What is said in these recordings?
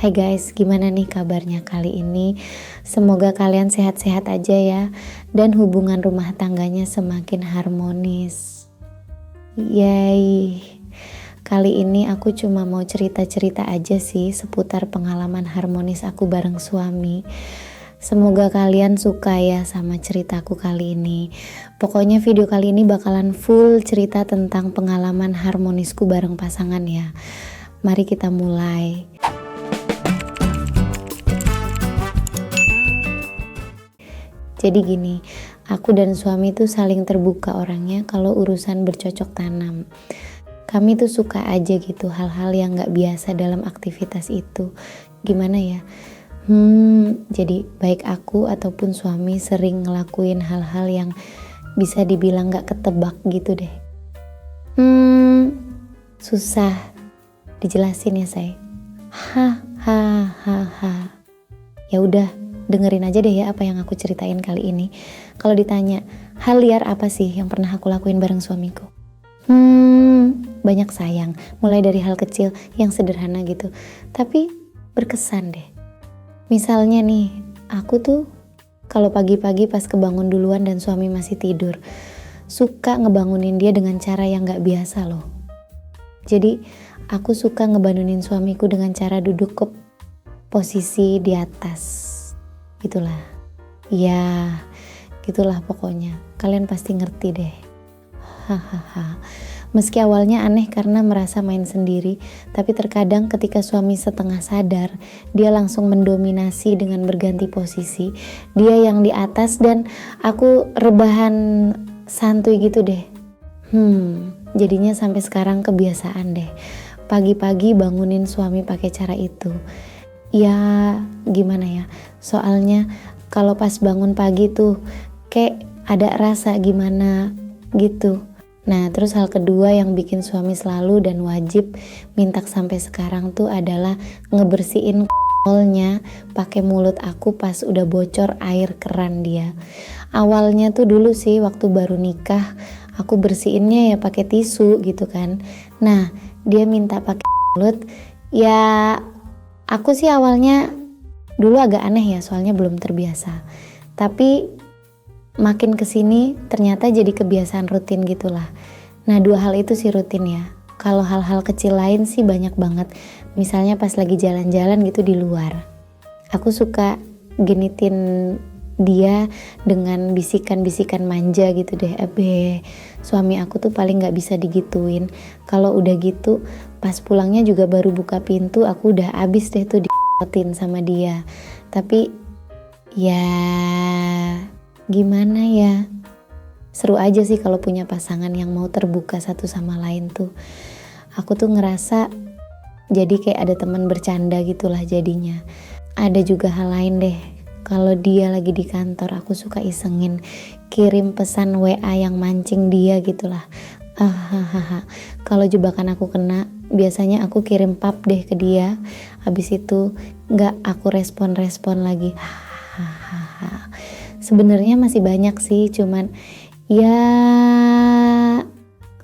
Hai guys, gimana nih kabarnya kali ini? Semoga kalian sehat-sehat aja ya, dan hubungan rumah tangganya semakin harmonis. Yay! Kali ini aku cuma mau cerita-cerita aja sih seputar pengalaman harmonis aku bareng suami. Semoga kalian suka ya sama ceritaku kali ini. Pokoknya video kali ini bakalan full cerita tentang pengalaman harmonisku bareng pasangan ya. Mari kita mulai. Jadi gini, aku dan suami tuh saling terbuka orangnya kalau urusan bercocok tanam. Kami tuh suka aja gitu hal-hal yang gak biasa dalam aktivitas itu. Gimana ya? Jadi baik aku ataupun suami sering ngelakuin hal-hal yang bisa dibilang gak ketebak gitu deh. Susah dijelasin ya say. Ya udah, dengerin aja deh ya apa yang aku ceritain kali ini. Kalau ditanya, hal liar apa sih yang pernah aku lakuin bareng suamiku? Banyak sayang, mulai dari hal kecil yang sederhana gitu. Tapi berkesan deh. Misalnya nih, aku tuh kalau pagi-pagi pas kebangun duluan dan suami masih tidur, suka ngebangunin dia dengan cara yang gak biasa loh. Jadi aku suka ngebangunin suamiku dengan cara duduk ke posisi di atas. Gitulah. Ya, gitulah pokoknya. Kalian pasti ngerti deh. Meski awalnya aneh karena merasa main sendiri, tapi terkadang ketika suami setengah sadar, dia langsung mendominasi dengan berganti posisi. Dia yang di atas dan aku rebahan santuy gitu deh. Jadinya sampai sekarang kebiasaan deh. Pagi-pagi bangunin suami pakai cara itu. Ya gimana ya, soalnya kalau pas bangun pagi tuh kayak ada rasa gimana gitu. Nah terus hal kedua yang bikin suami selalu dan wajib minta sampai sekarang tuh adalah ngebersihin kolnya pakai mulut aku pas udah bocor air keran dia. Awalnya tuh dulu sih waktu baru nikah aku bersihinnya ya pakai tisu gitu kan. Nah dia minta pakai mulut ya. Aku sih awalnya dulu agak aneh ya soalnya belum terbiasa. Tapi makin kesini ternyata jadi kebiasaan rutin gitulah. Nah 2 hal itu sih rutin ya. Kalau hal-hal kecil lain sih banyak banget. Misalnya pas lagi jalan-jalan gitu di luar. Aku suka genitin dia dengan bisikan-bisikan manja gitu deh. Suami aku tuh paling gak bisa digituin. Kalau udah gitu pas pulangnya juga baru buka pintu aku udah abis deh tuh diotin sama dia. Tapi ya gimana ya, seru aja sih kalau punya pasangan yang mau terbuka satu sama lain tuh. Aku tuh ngerasa jadi kayak ada teman bercanda gitulah jadinya. Ada juga hal lain deh. Kalau dia lagi di kantor aku suka isengin kirim pesan WA yang mancing dia gitulah. Kalau jebakan aku kena, biasanya aku kirim pap deh ke dia. Habis itu gak aku respon lagi. Sebenarnya masih banyak sih, cuman ya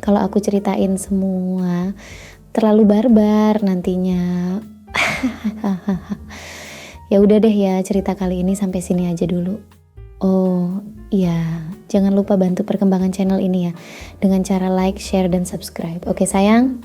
kalau aku ceritain semua terlalu barbar nantinya. Ya udah deh ya, cerita kali ini sampai sini aja dulu. Oh iya, jangan lupa bantu perkembangan channel ini ya dengan cara like, share, dan subscribe. Oke sayang?